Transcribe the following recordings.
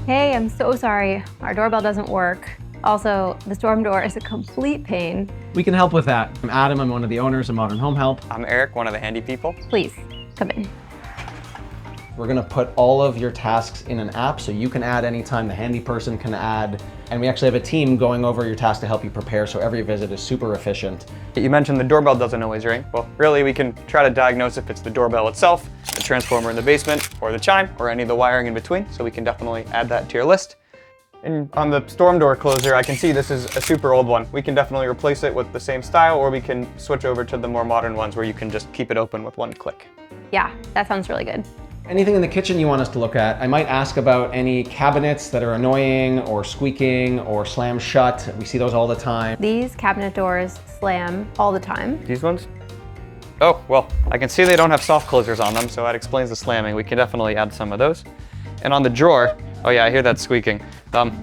Hey, I'm so sorry. Our doorbell doesn't work. Also, the storm door is a complete pain. We can help with that. I'm Adam, I'm one of the owners of Modern Home Help. I'm Eric, one of the handy people. Please, come in. We're gonna put all of your tasks in an app so you can add anytime, the handy person can add. And we actually have a team going over your tasks to help you prepare, so every visit is super efficient. You mentioned the doorbell doesn't always ring. Well, really, we can try to diagnose if it's the doorbell itself, the transformer in the basement, or the chime, or any of the wiring in between, so we can definitely add that to your list. And on the storm door closer, I can see this is a super old one. We can definitely replace it with the same style, or we can switch over to the more modern ones where you can just keep it open with one click. Yeah, that sounds really good. Anything in the kitchen you want us to look at? I might ask about any cabinets that are annoying or squeaking or slam shut. We see those all the time. These cabinet doors slam all the time. These ones? Oh, well, I can see they don't have soft closers on them, so that explains the slamming. We can definitely add some of those. And on the drawer, oh yeah, I hear that squeaking.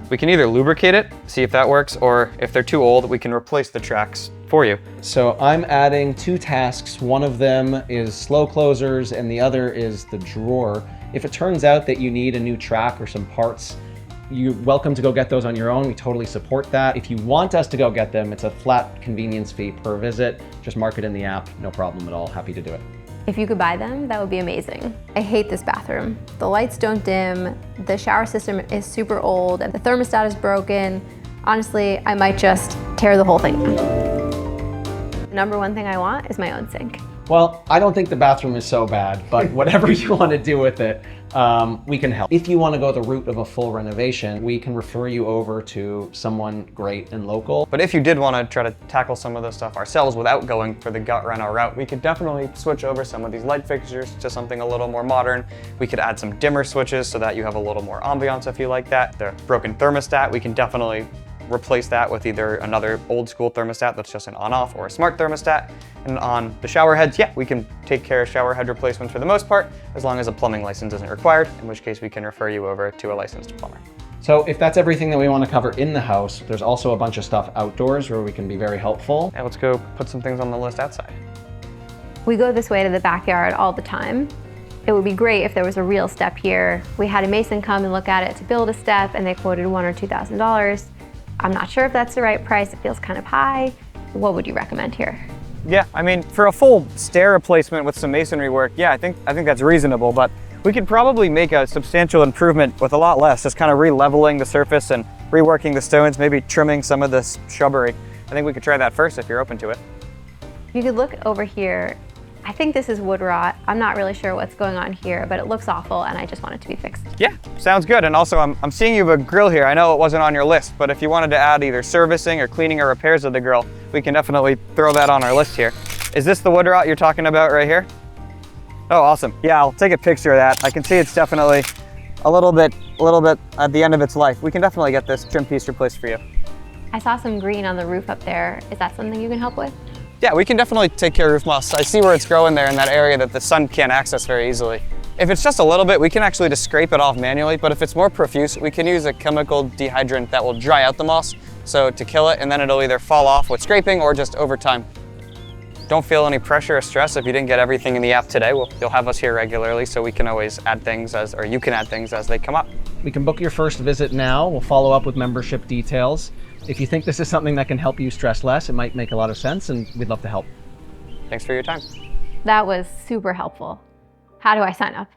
We can either lubricate it, see if that works, or if they're too old, we can replace the tracks for you. So I'm adding 2 tasks. One of them is slow closers and the other is the drawer. If it turns out that you need a new track or some parts, you're welcome to go get those on your own. We totally support that. If you want us to go get them, it's a flat convenience fee per visit. Just mark it in the app, no problem at all. Happy to do it. If you could buy them, that would be amazing. I hate this bathroom. The lights don't dim, the shower system is super old, and the thermostat is broken. Honestly, I might just tear the whole thing down. The number one thing I want is my own sink. Well, I don't think the bathroom is so bad, but whatever you want to do with it, we can help. If you want to go the route of a full renovation, we can refer you over to someone great and local. But if you did want to try to tackle some of this stuff ourselves without going for the gut reno route, we could definitely switch over some of these light fixtures to something a little more modern. We could add some dimmer switches so that you have a little more ambiance if you like that. The broken thermostat, we can definitely replace that with either another old school thermostat that's just an on-off or a smart thermostat. And on the shower heads, yeah, we can take care of shower head replacements for the most part, as long as a plumbing license isn't required, in which case we can refer you over to a licensed plumber. So if that's everything that we want to cover in the house, there's also a bunch of stuff outdoors where we can be very helpful. Yeah, let's go put some things on the list outside. We go this way to the backyard all the time. It would be great if there was a real step here. We had a mason come and look at it to build a step, and they quoted $1,000 or $2,000. I'm not sure if that's the right price. It feels kind of high. What would you recommend here? Yeah, I mean, for a full stair replacement with some masonry work, yeah, I think that's reasonable, but we could probably make a substantial improvement with a lot less, just kind of re-leveling the surface and reworking the stones, maybe trimming some of this shrubbery. I think we could try that first if you're open to it. You could look over here. I think this is wood rot. I'm not really sure what's going on here, but it looks awful and I just want it to be fixed. Yeah, sounds good. And also I'm seeing you have a grill here. I know it wasn't on your list, but if you wanted to add either servicing or cleaning or repairs of the grill, we can definitely throw that on our list here. Is this the wood rot you're talking about right here? Oh, awesome. Yeah, I'll take a picture of that. I can see it's definitely a little bit at the end of its life. We can definitely get this trim piece replaced for you. I saw some green on the roof up there. Is that something you can help with? Yeah, we can definitely take care of roof moss. I see where it's growing there in that area that the sun can't access very easily. If it's just a little bit, we can actually just scrape it off manually, but if it's more profuse, we can use a chemical dehydrant that will dry out the moss, so to kill it, and then it'll either fall off with scraping or just over time. Don't feel any pressure or stress if you didn't get everything in the app today. You'll have us here regularly, so we can always add things or you can add things as they come up. We can book your first visit now. We'll follow up with membership details. If you think this is something that can help you stress less, it might make a lot of sense, and we'd love to help. Thanks for your time. That was super helpful. How do I sign up?